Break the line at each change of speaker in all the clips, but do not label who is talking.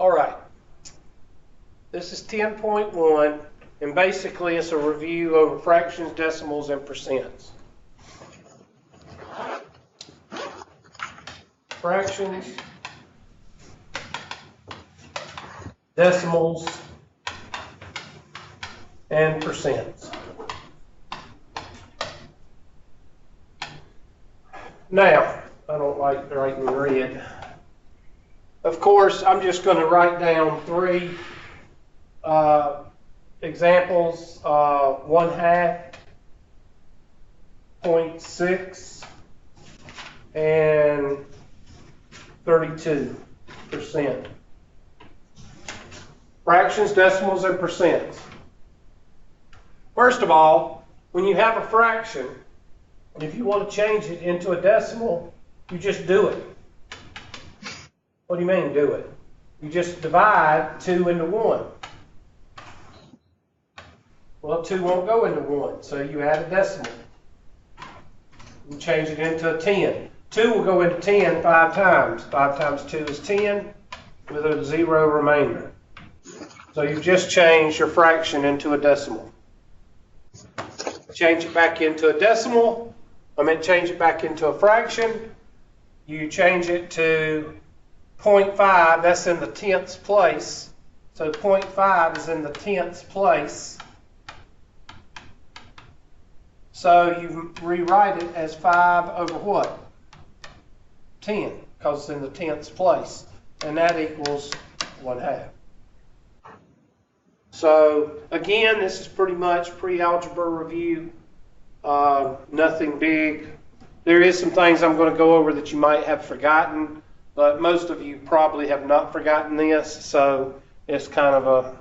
All right. This is 10.1, and basically it's a review over fractions, decimals, and percents. Fractions, decimals, and percents. Now, I don't like writing red. Of course, I'm just going to write down three examples: 1/2, 0.6, and 32%. Fractions, decimals, and percents. First of all, when you have a fraction, if you want to change it into a decimal, you just do it. What do you mean, do it? You just divide 2 into 1. Well, 2 won't go into 1, so you add a decimal. You change it into a 10. 2 will go into 10 5 times. 5 times 2 is 10, with a 0 remainder. So you've just changed your fraction into a decimal. Change it back into a decimal. Change it back into a fraction. You change it to 0.5, that's in the 10th place. So 0.5 is in the 10th place. So you rewrite it as 5 over what? 10, because it's in the 10th place. And that equals 1/2. So again, this is pretty much pre-algebra review. Nothing big. There is some things I'm going to go over that you might have forgotten, but most of you probably have not forgotten this, so it's kind of a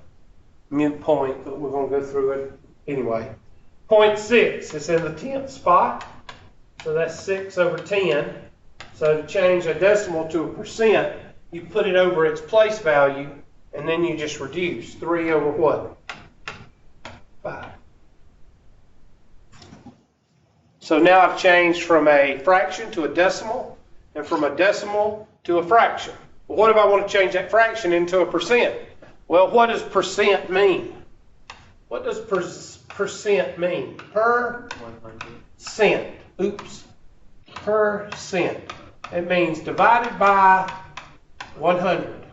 moot point, but we're going to go through it anyway. 0.6 is in the 10th spot, so that's 6 over 10. So to change a decimal to a percent, you put it over its place value, and then you just reduce. 3 over what? 5. So now I've changed from a fraction to a decimal, and from a decimal to a fraction. Well, what if I want to change that fraction into a percent? Well, what does percent mean? What does percent mean? Percent. Oops. Percent. It means divided by 100.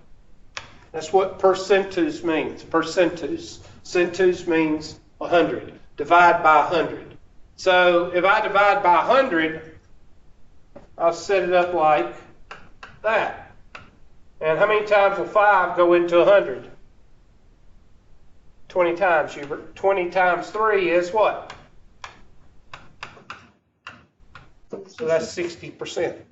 That's what percentage means. Percentage. Centus means 100. Divide by 100. So if I divide by 100, I'll set it up like that. And how many times will 5 go into 100? 20 times, Hubert. 20 times 3 is what? So that's 60%.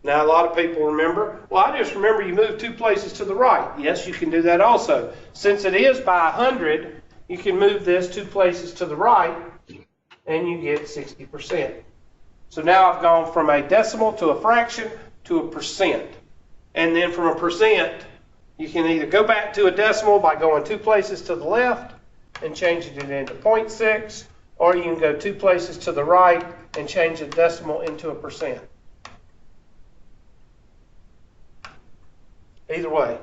Now, a lot of people remember, well, I just remember you move 2 places to the right. Yes, you can do that also. Since it is by 100, you can move this 2 places to the right, and you get 60%. So now I've gone from a decimal to a fraction to a percent. And then from a percent, you can either go back to a decimal by going 2 places to the left and changing it into 0.6, or you can go 2 places to the right and change the decimal into a percent. Either way.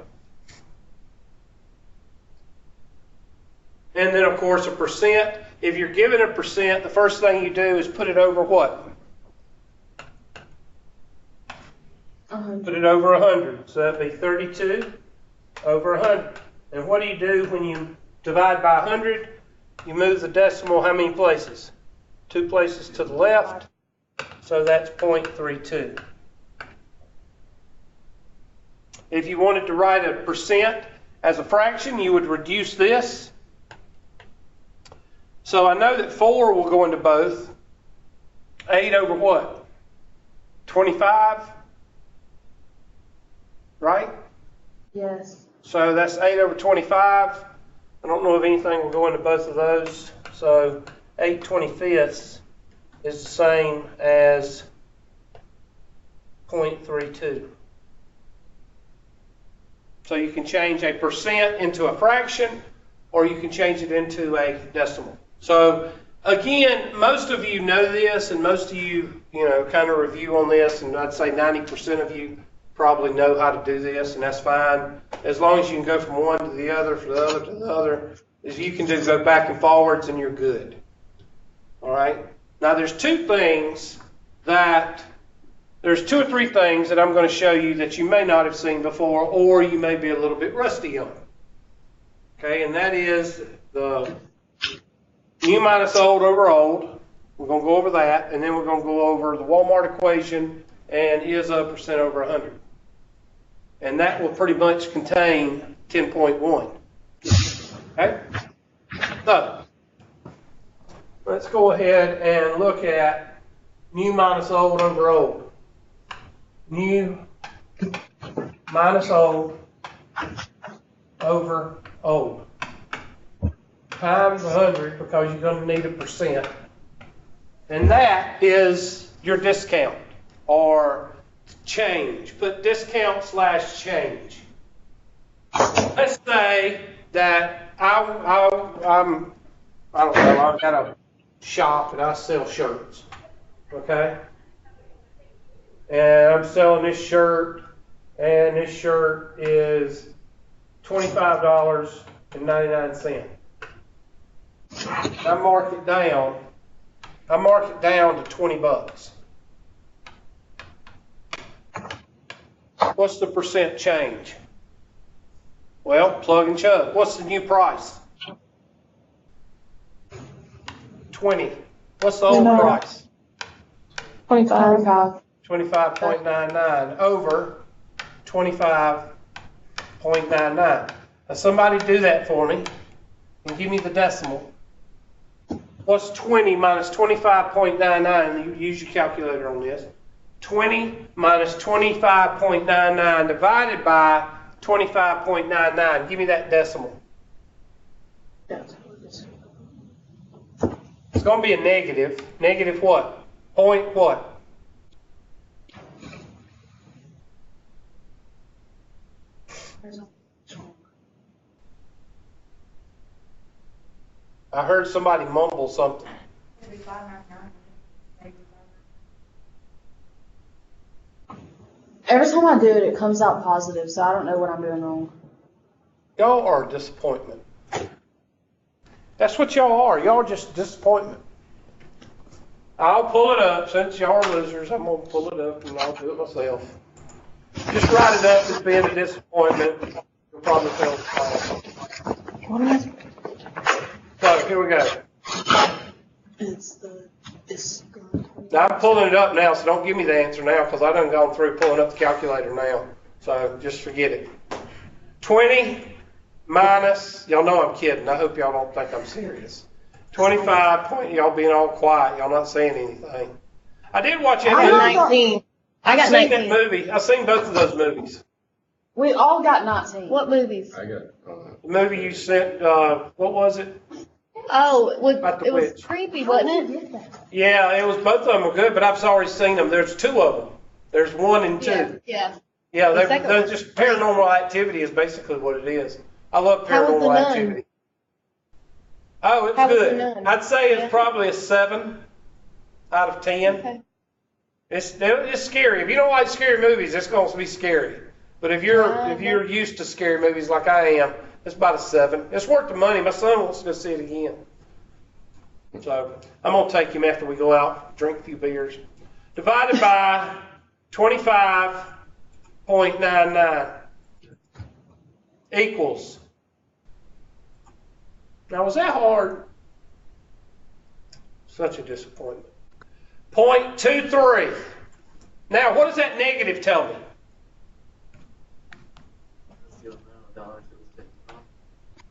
And then, of course, a percent. If you're given a percent, the first thing you do is put it over what?
100.
Put it over 100. So that'd be 32 over 100. And what do you do when you divide by 100? You move the decimal how many places? 2 places to the left. So that's 0.32. If you wanted to write a percent as a fraction, you would reduce this. So I know that 4 will go into both. 8 over what? 25? Right?
Yes.
So that's 8 over 25. I don't know if anything will go into both of those. So 8/25 is the same as 0.32. So you can change a percent into a fraction, or you can change it into a decimal. So again, most of you know this, and most of you, kind of review on this, and I'd say 90% of you probably know how to do this, and that's fine. As long as you can go from one to the other, from the other to the other, as you can do go back and forwards, and you're good. All right? Now, there's two or three things that I'm going to show you that you may not have seen before, or you may be a little bit rusty on. Okay, and that is the new minus old over old. We're going to go over that, and then we're going to go over the Walmart equation and is a percent over 100. And that will pretty much contain 10.1. Okay? So, let's go ahead and look at new minus old over old. New minus old over old. Times 100 because you're going to need a percent. And that is your discount or change. Put discount / change. Let's say that I don't know, I've got a shop and I sell shirts. Okay? And I'm selling this shirt, and this shirt is $25.99. I mark it down. I mark it down to $20. What's the percent change? Well, plug and chug. What's the new price? 20. What's the old price?
25.
25.99 over 25.99. Now somebody do that for me and give me the decimal. What's 20 minus 25.99? You use your calculator on this. 20 minus 25.99 divided by 25.99. Give me that decimal. It's going to be a negative. Negative what? Point what? I heard somebody mumble something.
Every time I do it, it comes out positive, so I don't know what I'm doing wrong.
Y'all are a disappointment. That's what y'all are. Y'all are just disappointment. I'll pull it up. Since y'all are losers, I'm going to pull it up and I'll do it myself. Just write it up as being a disappointment. You'll probably fail the class.
What am I?
So here we go.
It's this.
Now I'm pulling it up now, so don't give me the answer now because I done gone through pulling up the calculator now. So just forget it. 20 minus, y'all know I'm kidding. I hope y'all don't think I'm serious. 25 point, y'all being all quiet. Y'all not saying anything. I did watch that movie.
19. I got 19.
That movie. I've seen both of those movies.
We all got 19.
What movies?
I got
The movie you sent, what was it?
Oh, it was
witch.
creepy, wasn't it?
Yeah, it was, both of them were good, but I've already seen them. There's two of them. There's 1 and 2.
Yeah.
Yeah,
The second
they're
one.
just paranormal activity is basically what it is. I love
How was The
paranormal
Nun?
activity. Oh, it's
How was The
good.
Nun?
I'd say it's
Yeah.
probably a 7 out of 10.
Okay.
It's scary. If you don't like scary movies, it's going to be scary. But if you're used to scary movies like I am, it's about a 7. It's worth the money. My son wants to go see it again. So I'm going to take him after we go out, drink a few beers. Divided by 25.99 equals. Now, was that hard? Such a disappointment. 0.23. Now, what does that negative tell me?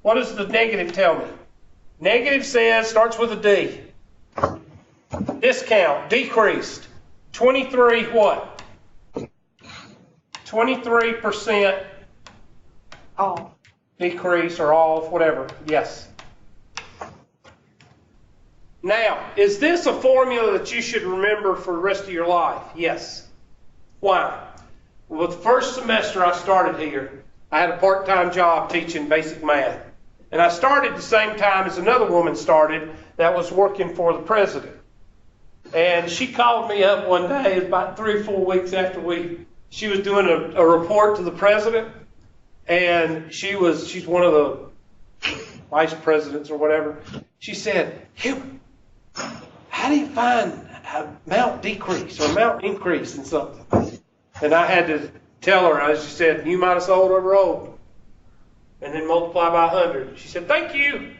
What does the negative tell me? Negative says, starts with a D. Discount, decreased. 23 what? 23%
Off.
decrease or off, whatever. Yes. Now, is this a formula that you should remember for the rest of your life? Yes. Why? Well, the first semester I started here, I had a part-time job teaching basic math. And I started the same time as another woman started that was working for the president. And she called me up one day, about 3 or 4 weeks after we she was doing a report to the president, and she's one of the vice presidents or whatever. She said, Human, how do you find a amount decrease or amount increase in something? And I had to tell her, as she said, new minus old over old, and then multiply by 100. She said, thank you.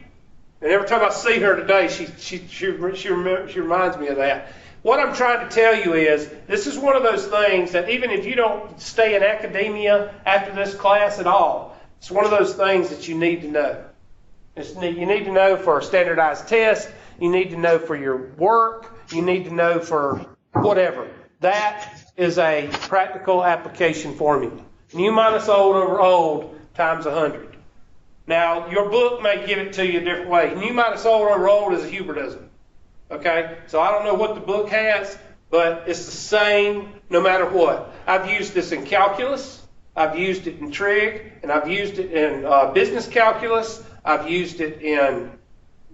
And every time I see her today, she reminds me of that. What I'm trying to tell you is, this is one of those things that even if you don't stay in academia after this class at all, it's one of those things that you need to know. You need to know for a standardized test. You need to know for your work. You need to know for whatever. That is a practical application formula. New minus old over old times 100. Now, your book may give it to you a different way. New minus old over old is a Hubertism. Okay? So I don't know what the book has, but it's the same no matter what. I've used this in calculus. I've used it in trig, and I've used it in business calculus. I've used it in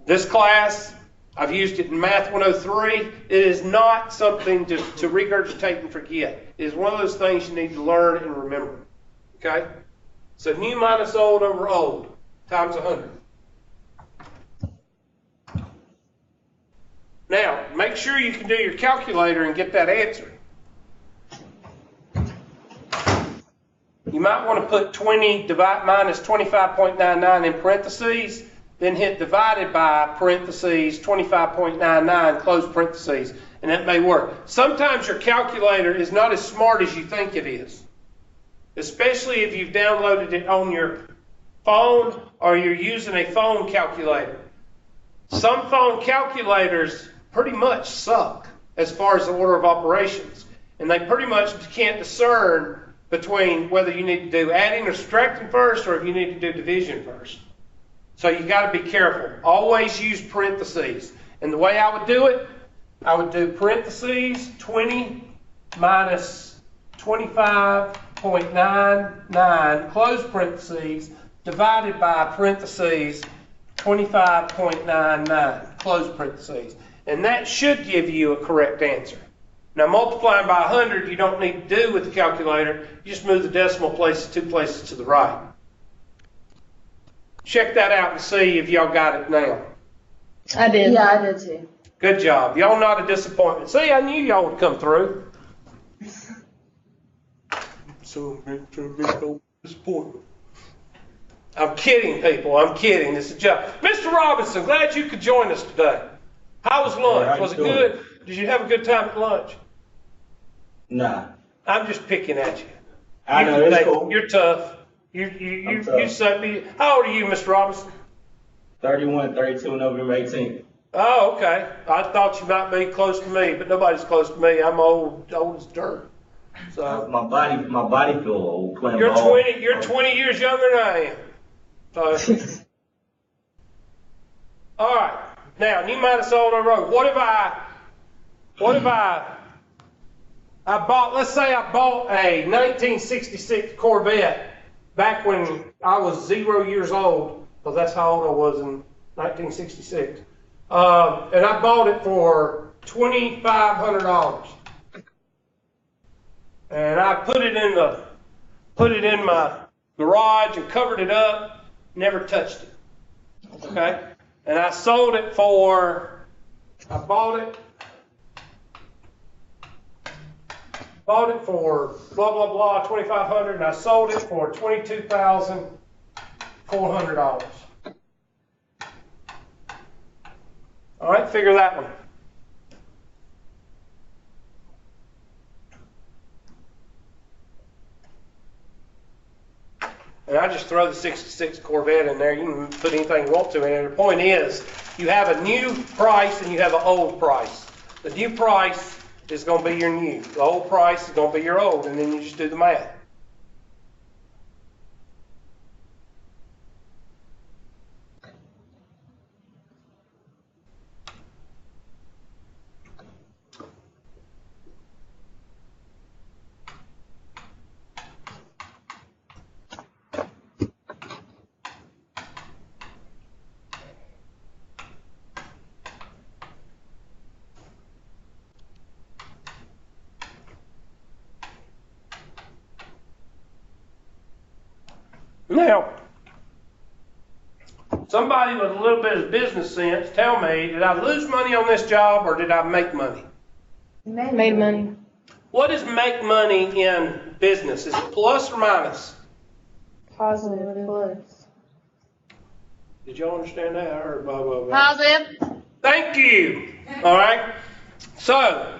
this class. I've used it in Math 103. It is not something to regurgitate and forget. It is one of those things you need to learn and remember. Okay? So new minus old over old times 100. Now, make sure you can do your calculator and get that answer. You might want to put 20 minus 25.99 in parentheses, then hit divided by parentheses 25.99, close parentheses, and that may work. Sometimes your calculator is not as smart as you think it is, especially if you've downloaded it on your phone or you're using a phone calculator. Some phone calculators pretty much suck as far as the order of operations, and they pretty much can't discern between whether you need to do adding or subtracting first or if you need to do division first. So you got to be careful. Always use parentheses. And the way I would do it, I would do parentheses 20 minus 25.99, close parentheses, divided by parentheses 25.99, close parentheses. And that should give you a correct answer. Now, multiplying by 100, you don't need to do with the calculator. You just move the decimal places 2 places to the right. Check that out and see if y'all got it now.
I did.
Yeah, I did too.
Good job. Y'all not a disappointment. See, I knew y'all would come through. So, disappointment. I'm kidding, people. I'm kidding. It's a joke. Mr. Robinson, glad you could join us today. How was lunch? Was it good? Did you have a good time at lunch?
Nah.
I'm just picking at you.
I know, it's cool.
You're tough. You suck me. How old are you, Mr. Robinson?
31, 32, November 18th.
Oh, okay. I thought you might be close to me, but nobody's close to me. I'm old as dirt. So
My body feel old playing
you're
ball.
20. You're 20 years younger than I am. So, all right. Now, new minus old over old. What if I bought, let's say I bought a 1966 Corvette back when I was 0 years old, because that's how old I was in 1966. And I bought it for $2,500. And I put it in my garage and covered it up, never touched it. Okay? And I sold it for, I bought it for blah, blah, blah, $2,500, and I sold it for $22,400. All right, figure that one. And I just throw the 66 Corvette in there. You can put anything you want to in there. The point is, you have a new price and you have an old price. The new price is going to be your new. The old price is going to be your old, and then you just do the math. Now, somebody with a little bit of business sense, tell me, did I lose money on this job or did I make money?
Made money.
What is make money in business? Is it plus or minus?
Positive plus.
Did y'all understand that? I heard blah, blah, blah.
Positive.
Thank you. All right. So,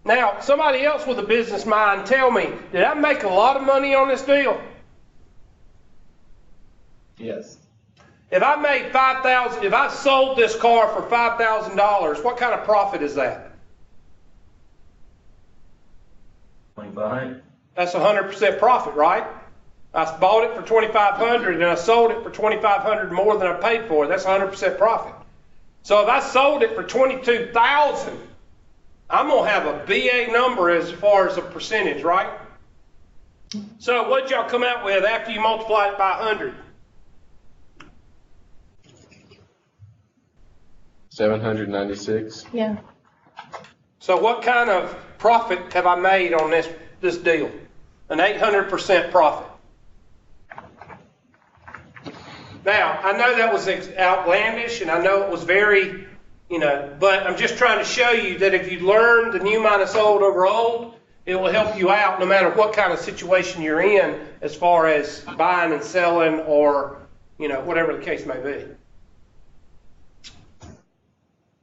now, somebody else with a business mind, tell me, did I make a lot of money on this deal?
Yes.
If I made $5,000, if I sold this car for $5,000, what kind of profit is that?
2,500.
That's 100% profit, right? I bought it for $2,500 and I sold it for $2,500 more than I paid for it. That's 100% profit. So if I sold it for $22,000, I'm gonna have a BA number as far as a percentage, right? So what'd y'all come out with after you multiplied it by 100?
796.
Yeah.
So what kind of profit have I made on this deal? An 800% profit. Now, I know that was outlandish and I know it was very, but I'm just trying to show you that if you learn the new minus old over old, it will help you out no matter what kind of situation you're in as far as buying and selling or, whatever the case may be.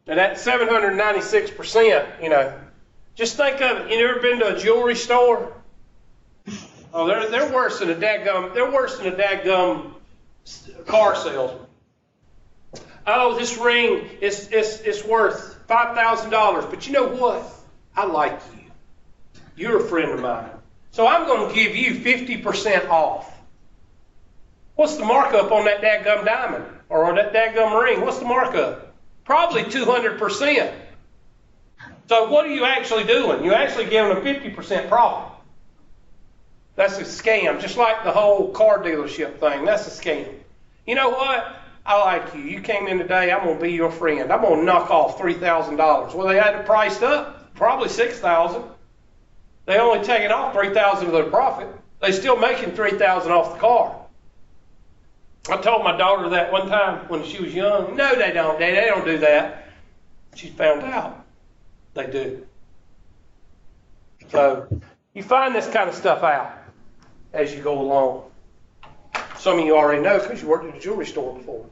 And that 796%, just think of it. You ever been to a jewelry store? Oh, they're worse than a dadgum car salesman. Oh, this ring is worth $5,000, but you know what? I like you. You're a friend of mine. So I'm going to give you 50% off. What's the markup on that dadgum diamond or on that dadgum ring? What's the markup? Probably 200%. So what are you actually doing? You're actually giving them 50% profit. That's a scam, just like the whole car dealership thing. That's a scam. You know what? I like you. You came in today. I'm going to be your friend. I'm going to knock off $3,000. Well, they had it priced up, probably $6,000. They only taking off $3,000 of their profit. They still making $3,000 off the car. I told my daughter that one time when she was young. No, they don't. They don't do that. She found out they do. So you find this kind of stuff out as you go along. Some of you already know because you worked at a jewelry store before.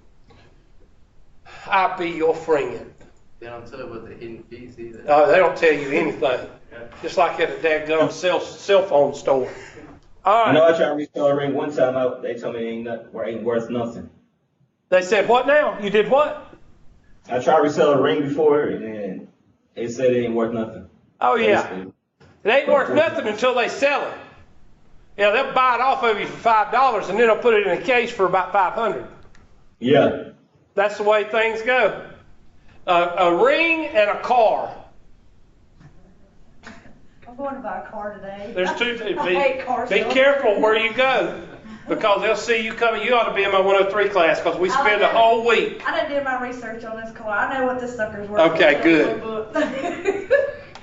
I'll be your friend.
They don't tell what the hidden fees either.
No, they don't tell you anything. Just like at a dadgum cell phone store. All
I know
right.
I tried to resell a ring one time out. They told me it ain't worth nothing.
They said, what now? You did what?
I tried to resell a ring before and then they said it ain't worth nothing.
Oh, yeah.
Basically.
It ain't worth nothing until they sell it. Yeah, they'll buy it off of you for $5 and then they'll put it in a case for about $500.
Yeah.
That's the way things go. A ring and a car.
I'm going to buy a car today.
There's two.
I hate car
Be
sales.
careful where you go because they'll see you coming. You ought to be in my 103 class because we spend a whole week.
I done did my research on this car. I know what this sucker's worth.
Okay, good.
good.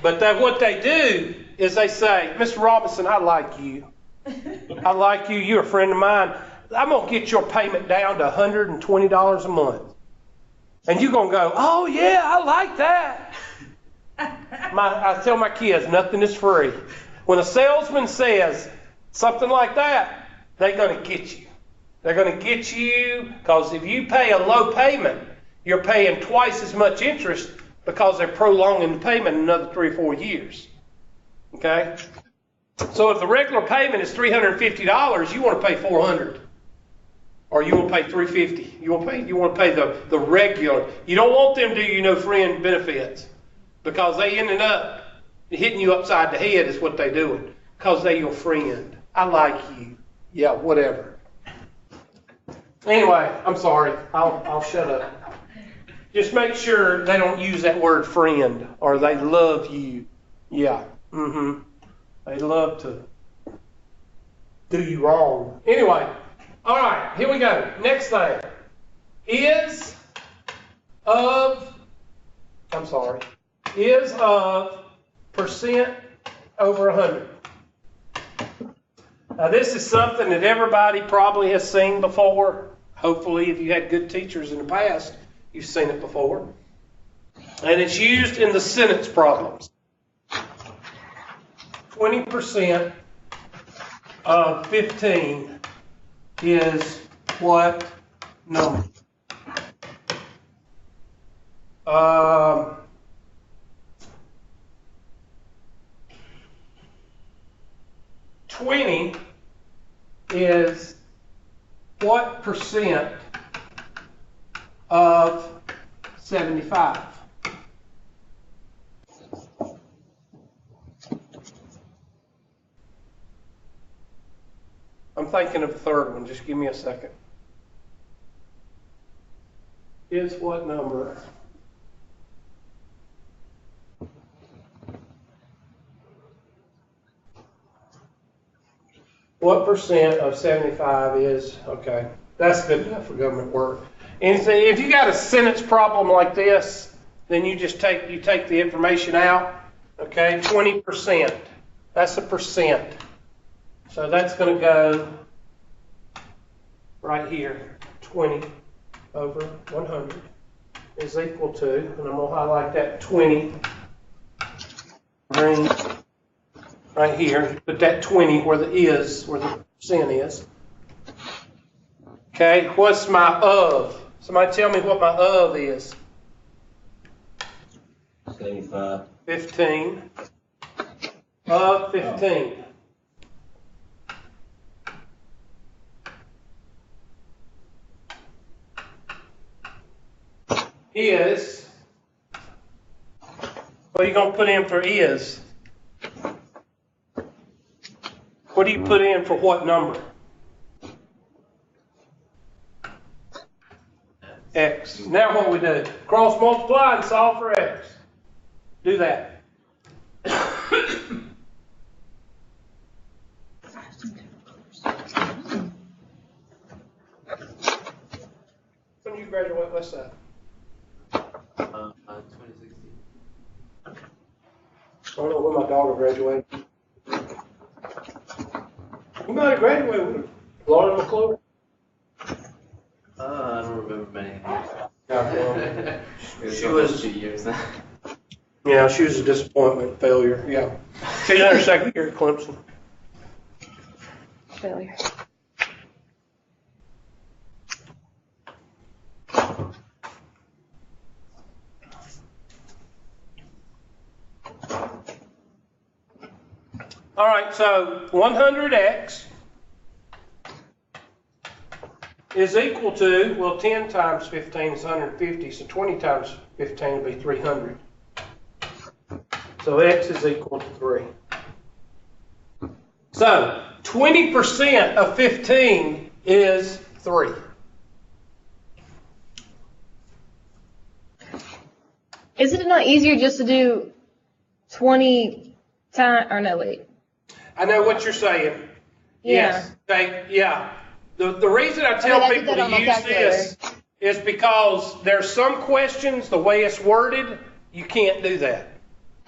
But what they do is they say, Mr. Robinson, I like you. I like you. You're a friend of mine. I'm going to get your payment down to $120 a month. And you're going to go, oh, yeah, I like that. I tell my kids, nothing is free. When a salesman says something like that, they're going to get you. They're going to get you because if you pay a low payment, you're paying twice as much interest because they're prolonging the payment another 3 or 4 years. Okay? So if the regular payment is $350, you want to pay $400. Or you want to pay $350. You want to pay the regular. You don't want them to do you no friend benefits. Because they ended up hitting you upside the head is what they're doing. Because they're your friend. I like you. Yeah, whatever. Anyway, I'm sorry. I'll shut up. Just make sure they don't use that word friend or they love you. Yeah. They love to do you wrong. Anyway, all right, here we go. Next thing. Is of percent over 100. Now, this is something that everybody probably has seen before. Hopefully, if you had good teachers in the past, you've seen it before. And it's used in the sentence problems. 20% of 15 is what number? 20 is what percent of 75? I'm thinking of the third one. Just give me a second. Is what number? What percent of 75 is, okay, that's good enough for government work. Anything, if you got a sentence problem like this, then you just take the information out, okay, 20%, that's a percent. So that's going to go right here, 20 over 100 is equal to, and I'm going to highlight that 20, green, right here, put that 20 where the percent is. Okay, what's my of? Somebody tell me what my of is.
75.
15. Of 15. Is, what are you going to put in for is? What do you put in for what number? X. Now what we do? Cross multiply and solve for X. Do that. When you graduate, what's that?
2016.
I don't know when my daughter graduated. You might have graduated with Lauren McClure.
I don't remember many years.
She was
2 years now.
Yeah, she was a disappointment, failure. Yeah, she's in her second year at Clemson.
Failure.
All right, so 100x is equal to, well, 10 times 15 is 150, so 20 times 15 would be 300. So x is equal to 3. So 20% of 15 is 3.
Is it not easier just to do 20 times, or no, wait.
I know what you're saying.
Yeah.
Yes. Okay, yeah. The reason I tell
I did
people
that on
to
my
use this is because there's some questions, the way it's worded, you can't do that.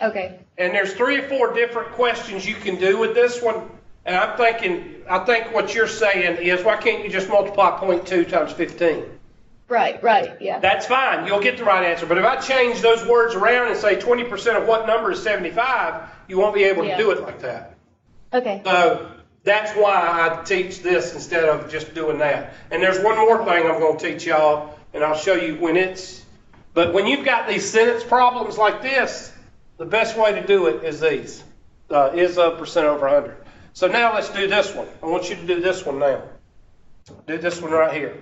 Okay.
And there's 3 or 4 different questions you can do with this one. And I think what you're saying is, why can't you just multiply 0.2 times 15?
Right, yeah.
That's fine. You'll get the right answer. But if I change those words around and say 20% of what number is 75, you won't be able to do it like that.
Okay.
So that's why I teach this instead of just doing that. And there's one more thing I'm going to teach y'all, and I'll show you but when you've got these sentence problems like this, the best way to do it is these. Is of percent over 100. So now let's do this one. I want you to do this one now. Do this one right here.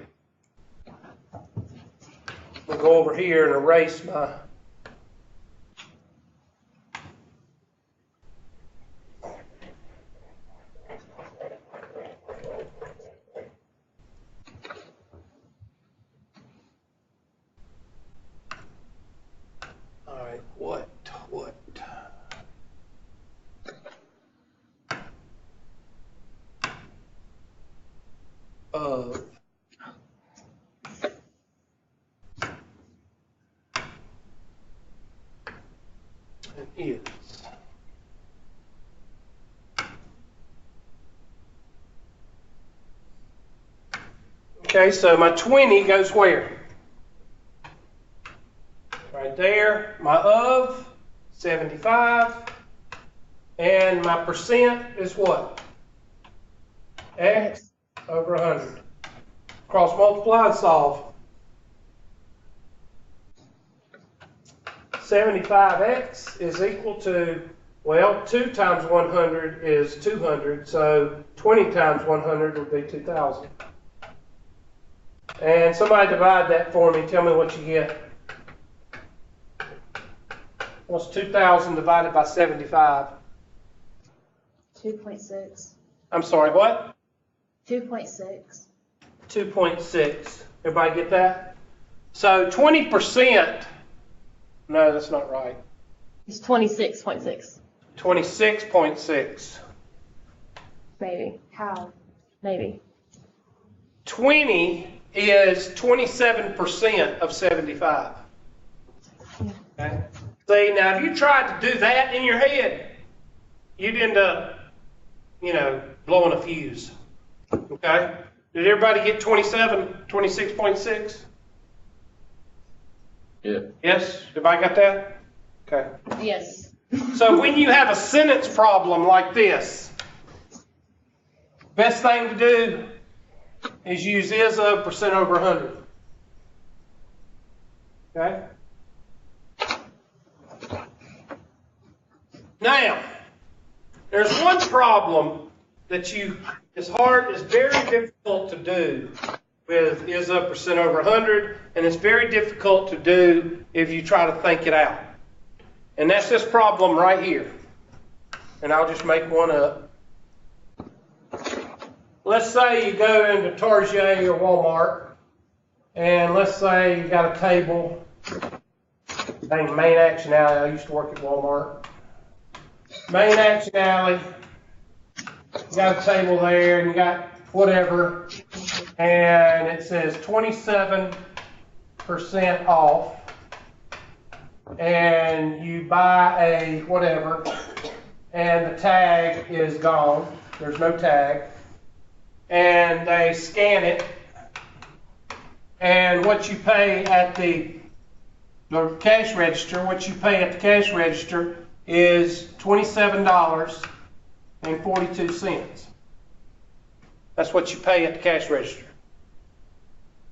We'll go over here and erase my... All right, what? Of and is. Okay, so my 20 goes where? Right there. My of, 75. And my percent is what? X over 100. Cross multiply and solve. 75x is equal to, well, 2 times 100 is 200, so 20 times 100 would be 2,000. And somebody divide that for me. Tell me what you get. What's 2,000 divided by 75?
2.6.
I'm sorry, what?
2.6.
2.6. Everybody get that? So 20%, no, that's not right.
It's 26.6.
26.6.
Maybe.
How?
Maybe.
20 is 27% of 75. Okay? See, now if you tried to do that in your head, you'd end up, blowing a fuse. Okay? Did everybody get 26.6?
Yeah.
Yes? Everybody got that? Okay.
Yes.
So when you have a sentence problem like this, best thing to do is use is of percent over 100. Okay? Now, there's one problem that it's very difficult to do with is of percent over 100, and it's very difficult to do if you try to think it out. And that's this problem right here. And I'll just make one up. Let's say you go into Target or Walmart, and let's say you got a table. Dang, Main Action Alley. I used to work at Walmart. Main Action Alley. You got a table there, and you got whatever, and it says 27% off, and you buy a whatever, and the tag is gone. There's no tag. And they scan it, and what you pay at the cash register, is $27.42. That's what you pay at the cash register.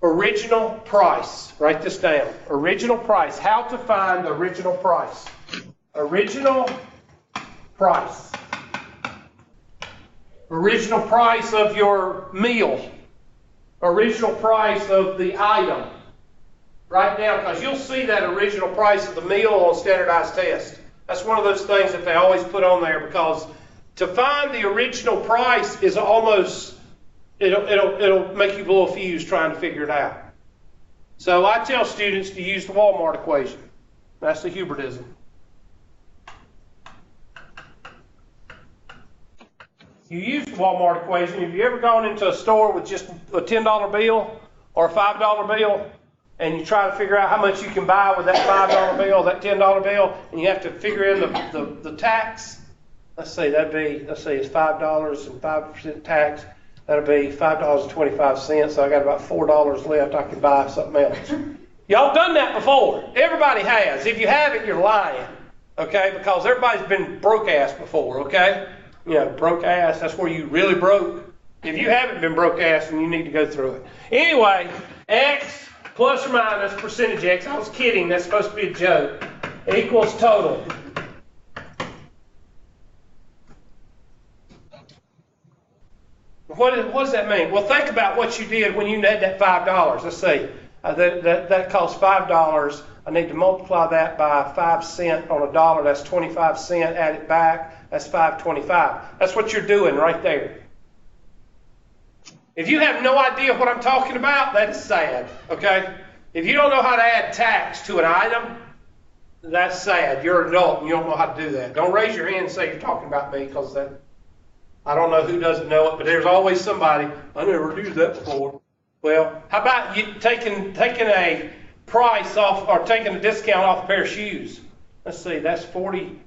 Original price. Write this down. Original price. How to find the original price. Original price. Original price of your meal. Original price of the item. Right now, because you'll see that original price of the meal on standardized test. That's one of those things that they always put on there, because to find the original price is almost, it'll make you blow a fuse trying to figure it out. So I tell students to use the Walmart equation. That's the Hubertism. You use the Walmart equation. Have you ever gone into a store with just a $10 bill or a $5 bill, and you try to figure out how much you can buy with that $5 bill, that $10 bill, and you have to figure in the tax? Let's say it's $5 and 5% tax. That'll be $5.25. So I got about $4 left. I can buy something else. Y'all done that before. Everybody has. If you haven't, you're lying. Okay? Because everybody's been broke ass before. Okay? Broke ass, that's where you really broke. If you haven't been broke ass, then you need to go through it. Anyway, X plus or minus percentage X. I was kidding. That's supposed to be a joke. Equals total. What does that mean? Well, think about what you did when you had that $5. Let's see. That cost $5. I need to multiply that by 5 cents on a dollar. That's 25 cents. Add it back. That's $5.25. That's what you're doing right there. If you have no idea what I'm talking about, that's sad. Okay? If you don't know how to add tax to an item, that's sad. You're an adult and you don't know how to do that. Don't raise your hand and say you're talking about me, because I don't know who doesn't know it, but there's always somebody, I never used that before. Well, how about you taking a price off, or taking a discount off a pair of shoes? Let's see, that's $40,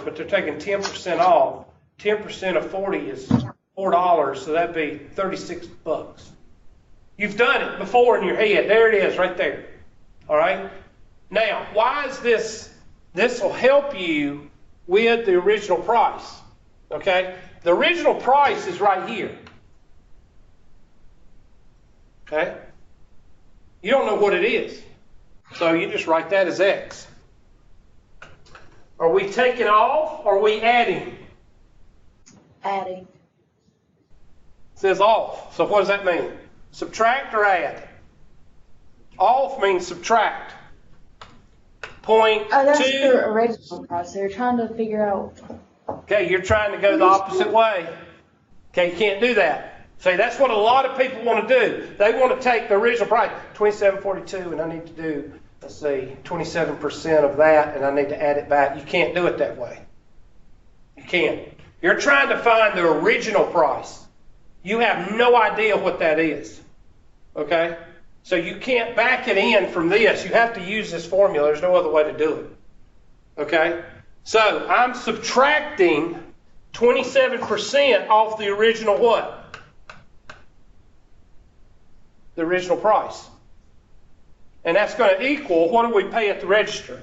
but they're taking 10% off. 10% of 40 is $4, so that'd be $36. You've done it before in your head. There it is, right there. All right? Now, why is this? This will help you with the original price. Okay? The original price is right here. Okay? You don't know what it is. So you just write that as X. Are we taking off or are we adding?
Adding.
It says off. So what does that mean? Subtract or add? Off means subtract. Point
Oh, that's
two.
the original price. They're trying to figure out.
Okay, you're trying to go the opposite way. Okay, you can't do that. See, that's what a lot of people want to do. They want to take the original price, $27.42, and I need to do, let's see, 27% of that, and I need to add it back. You can't do it that way. You can't. You're trying to find the original price. You have no idea what that is. Okay? So you can't back it in from this. You have to use this formula. There's no other way to do it. Okay? So I'm subtracting 27% off the original what? The original price. And that's going to equal, what do we pay at the register?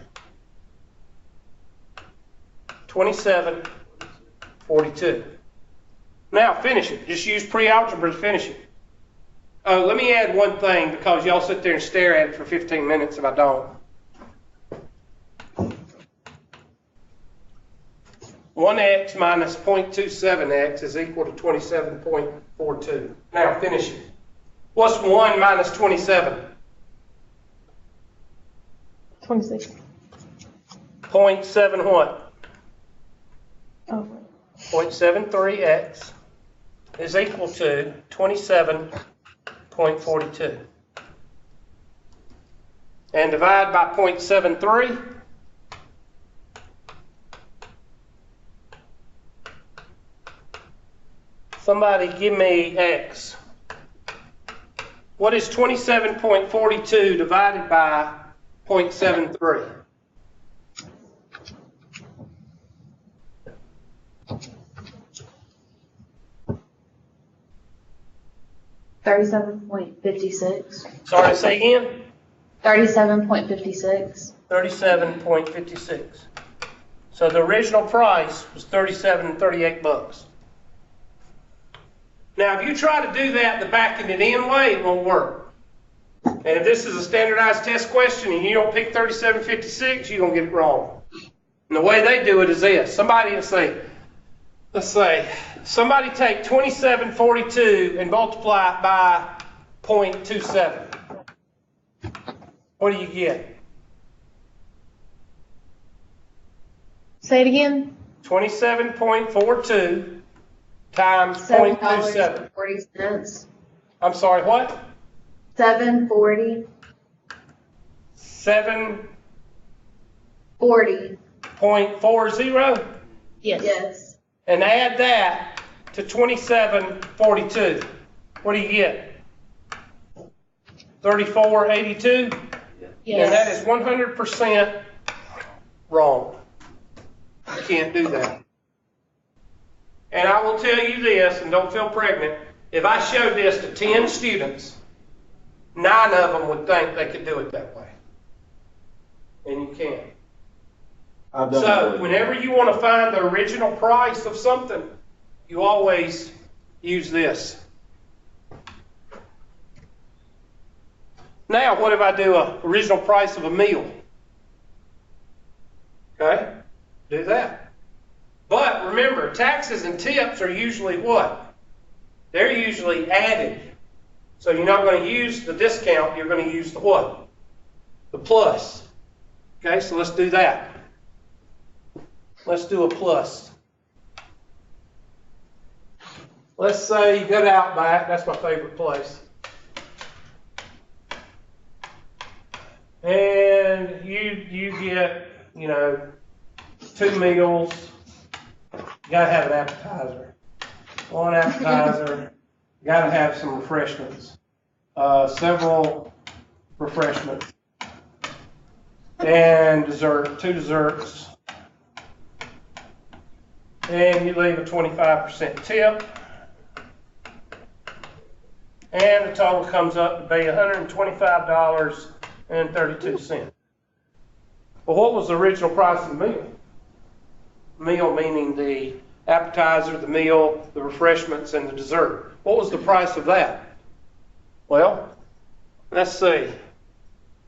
$27.42. Now finish it. Just use pre-algebra to finish it. Oh, let me add one thing because y'all sit there and stare at it for 15 minutes if I don't. 1x minus 0.27x is equal to 27.42. Now finish it. What's 1 minus 27?
26.
0.7 what?
Oh.
0.73x is equal to 27.42. And divide by 0.73. Somebody give me x. What is 27.42 divided by 0.73?
$37.56.
Sorry, say again?
37.56.
37.56. So the original price was $37.38. Now, if you try to do that the backing it in way, it won't work. And if this is a standardized test question and you don't pick 37.56, you're going to get it wrong. And the way they do it is this. Somebody will say, let's say, somebody take 27.42 and multiply it by 0.27. What do you get?
Say it again.
27.42 times 0.27.
$7.40.
I'm sorry, what?
$7.40.
7.40?
40.
Yes.
Yes.
And add that to 27.42. What do you get? 34.82?
Yes.
And that is 100% wrong. You can't do that. And I will tell you this, and don't feel pregnant, if I showed this to 10 students, 9 of them would think they could do it that way. And you can't. So whenever you want to find the original price of something, you always use this. Now, what if I do an original price of a meal? Okay, do that. But remember, taxes and tips are usually what? They're usually added. So you're not going to use the discount, you're going to use the what? The plus. Okay, so let's do that. Let's do a plus. Let's say you go to Outback, that's my favorite place. And you get, 2 meals. You gotta have an appetizer. One appetizer. You gotta have some refreshments. Several refreshments. And dessert, 2 desserts. And you leave a 25% tip. And the total comes up to be $125.32. Well, what was the original price of the meal? Meal meaning the appetizer, the meal, the refreshments, and the dessert. What was the price of that? Well, let's see.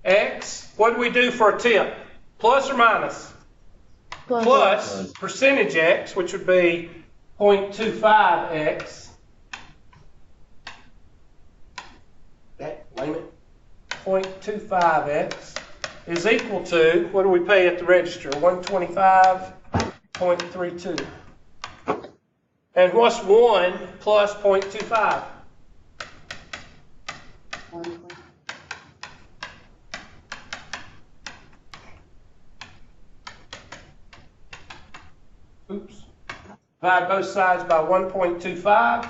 X, what do we do for a tip? Plus or minus? Plus percentage X, which would be 0.25X. Wait a minute. 0.25X is equal to, what do we pay at the register? 125.32. And what's 1 plus 0.25?
120.
Oops. Divide both sides by 1.25.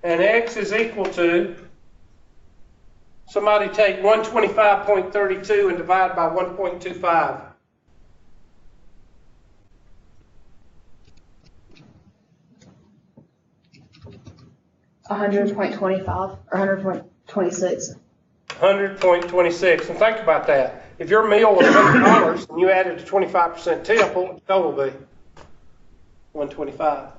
And X is equal to, somebody take 125.32 and divide by 1.25.
$100.25 or $100.26.
100.26. And think about that. If your meal was $100 and you added a 25% tip, what would the total be? 125.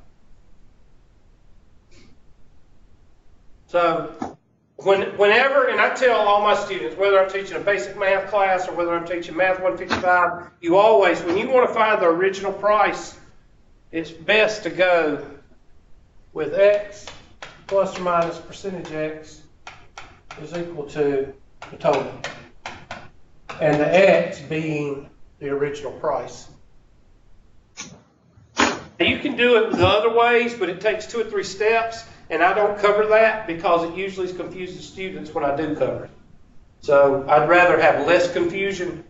So whenever, and I tell all my students, whether I'm teaching a basic math class or whether I'm teaching Math 155, you always, when you want to find the original price, it's best to go with X plus or minus percentage X is equal to the total. And the X being the original price. You can do it the other ways, but it takes 2 or 3 steps, and I don't cover that because it usually confuses students when I do cover it. So I'd rather have less confusion.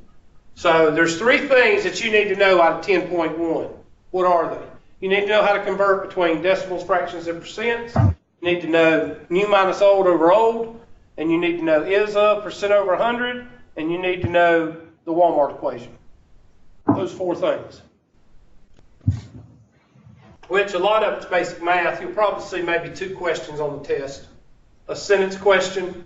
So there's 3 things that you need to know out of 10.1. What are they? You need to know how to convert between decimals, fractions, and percents. You need to know new minus old over old, and you need to know is of, percent over 100, and you need to know the Walmart equation. Those 4 things. Which a lot of it's basic math. You'll probably see maybe 2 questions on the test. A sentence question,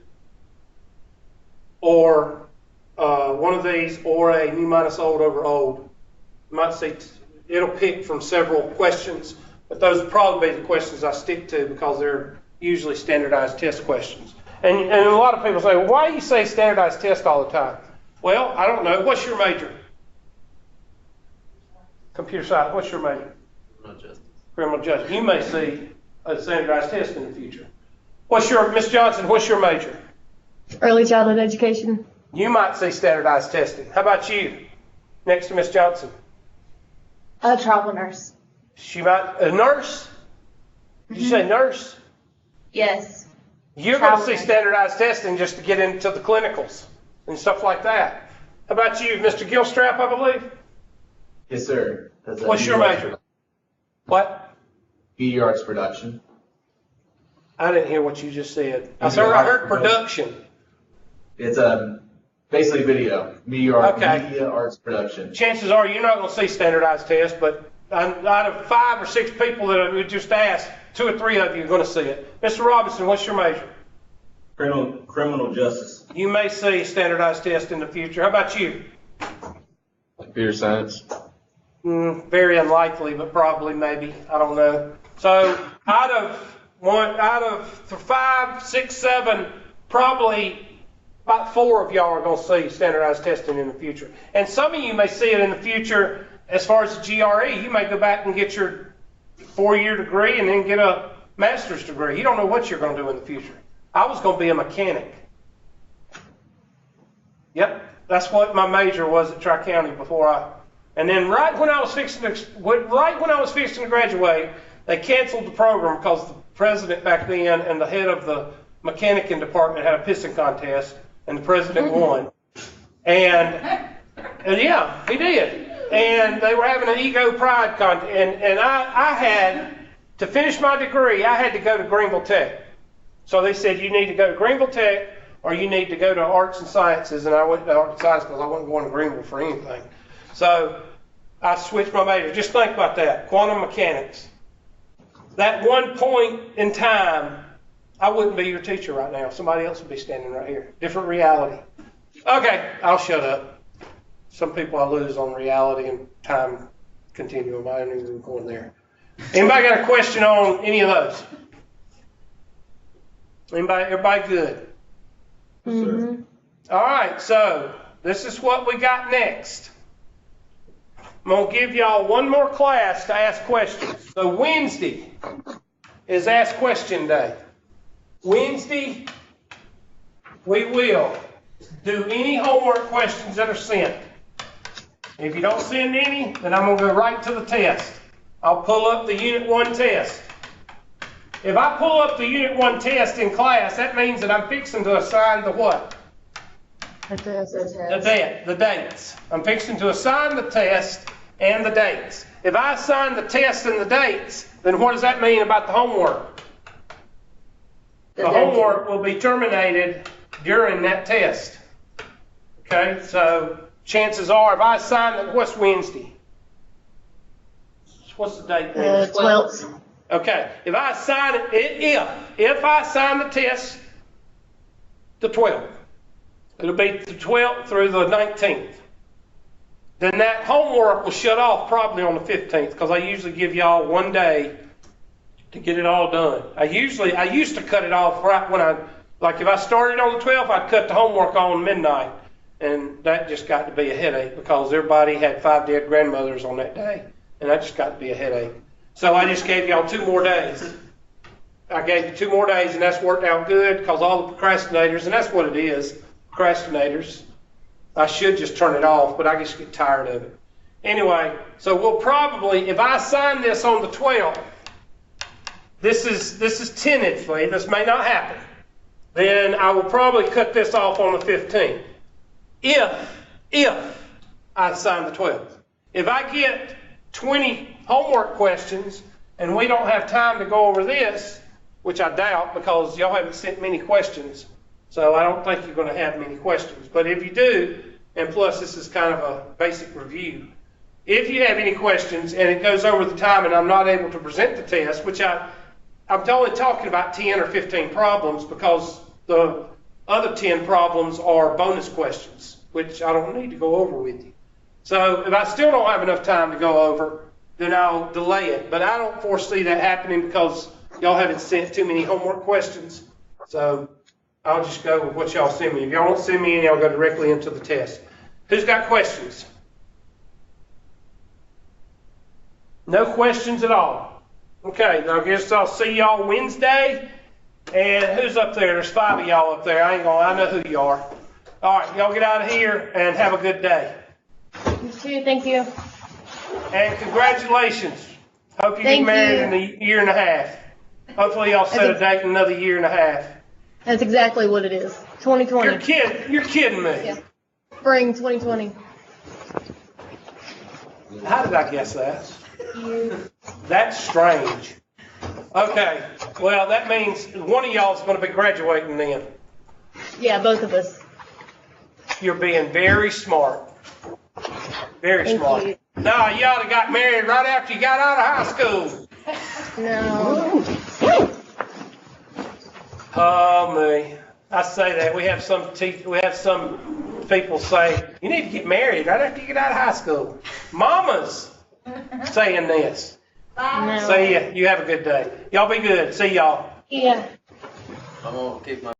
or one of these, or a new minus old over old. You might see it'll pick from several questions, but those will probably be the questions I stick to because they're usually standardized test questions. And a lot of people say, well, why do you say standardized test all the time? Well, I don't know. What's your major? Computer science. What's your major?
Criminal justice.
Criminal justice. You may see a standardized test in the future. Miss Johnson, what's your major?
Early childhood education.
You might see standardized testing. How about you? Next to Miss Johnson.
Travel nurse.
She might, a nurse? Did you say nurse?
Yes.
You're going to see standardized testing just to get into the clinicals and stuff like that. How about you, Mr. Gilstrap, I believe?
Yes, sir.
What's your major? What?
Media arts production.
I didn't hear what you just said. I heard production.
It's basically video. Media arts production.
Chances are you're not going to see standardized tests, but out of 5 or 6 people that we just asked, 2 or 3 of you are going to see it. Mr. Robinson, what's your major?
Criminal justice.
You may see standardized tests in the future. How about you?
Computer science.
Very unlikely, but probably, maybe. I don't know. So out of 5, 6, 7, probably about 4 of y'all are going to see standardized testing in the future. And some of you may see it in the future as far as the GRE. You may go back and get your 4-year degree and then get a master's degree. You don't know what you're going to do in the future. I was going to be a mechanic. Yep, that's what my major was at Tri-County and then right when I was fixing to graduate, they canceled the program because the president back then and the head of the mechanicing department had a pissing contest, and the president won. And yeah, he did. And they were having an ego pride contest, and I had to finish my degree. I had to go to Greenville Tech. So they said you need to go to Greenville Tech or you need to go to Arts and Sciences, and I went to Arts and Sciences because I wasn't going to Greenville for anything. So I switched my major. Just think about that. Quantum mechanics. that one point in time, I wouldn't be your teacher right now. Somebody else would be standing right here. Different reality. Okay, I'll shut up. Some people I lose on reality and time continuum. I don't even go in there. Anybody got a question on any of those? Everybody good?
Mm-hmm.
All right, so this is what we got next. I'm going to give y'all one more class to ask questions. So Wednesday is Ask Question Day. Wednesday, we will do any homework questions that are sent. If you don't send any, then I'm going to go right to the test. I'll pull up the Unit 1 test. If I pull up the Unit 1 test in class, that means that I'm fixing to assign the what? The dates. I'm fixing to assign the test and the dates. If I assign the test and the dates, then what does that mean about the homework? The homework will be terminated during that test. Okay, so chances are, if I assign it, what's Wednesday? What's the date?
12th.
Okay, if I assign it, if I assign the test the 12th, it'll be the 12th through the 19th. Then that homework will shut off probably on the 15th, because I usually give y'all one day to get it all done. I used to cut it off right when like if I started on the 12th, I'd cut the homework on midnight. And that just got to be a headache because everybody had 5 dead grandmothers on that day. And that just got to be a headache. So I just gave y'all 2 more days. I gave you 2 more days, and that's worked out good because all the procrastinators, and that's what it is, procrastinators. I should just turn it off, but I just get tired of it. Anyway, so we'll probably, if I assign this on the 12th, this is tentatively, this may not happen, then I will probably cut this off on the 15th. If I assign the 12th. If I get 20 homework questions and we don't have time to go over this, which I doubt because y'all haven't sent many questions, so I don't think you're going to have many questions. But if you do, and plus this is kind of a basic review, if you have any questions and it goes over the time and I'm not able to present the test, which I'm only talking about 10 or 15 problems because the other 10 problems are bonus questions, which I don't need to go over with you. So if I still don't have enough time to go over, then I'll delay it. But I don't foresee that happening because y'all haven't sent too many homework questions. So I'll just go with what y'all send me. If y'all don't send me any, I'll go directly into the test. Who's got questions? No questions at all. Okay, I guess I'll see y'all Wednesday. And who's up there? There's 5 of y'all up there. I know who you are. All right, y'all get out of here and have a good day.
You too, thank you.
And congratulations. Hope you get married in a year and a half. Hopefully y'all set a date in another year and a half.
That's exactly what it is. 2020.
You're kidding me.
Yeah. Spring 2020.
How did I guess that? That's strange. Okay, well, that means one of y'all is going to be graduating then.
Yeah, both of us.
You're being very smart. Very
Thank
smart.
you.
No, you ought to got married right after you got out of high school.
No.
Oh, me. I say that. We have some people say, you need to get married right after you get out of high school. Mama's saying this.
No.
See ya. You have a good day. Y'all be good. See y'all.
Yeah.
I'm gonna keep my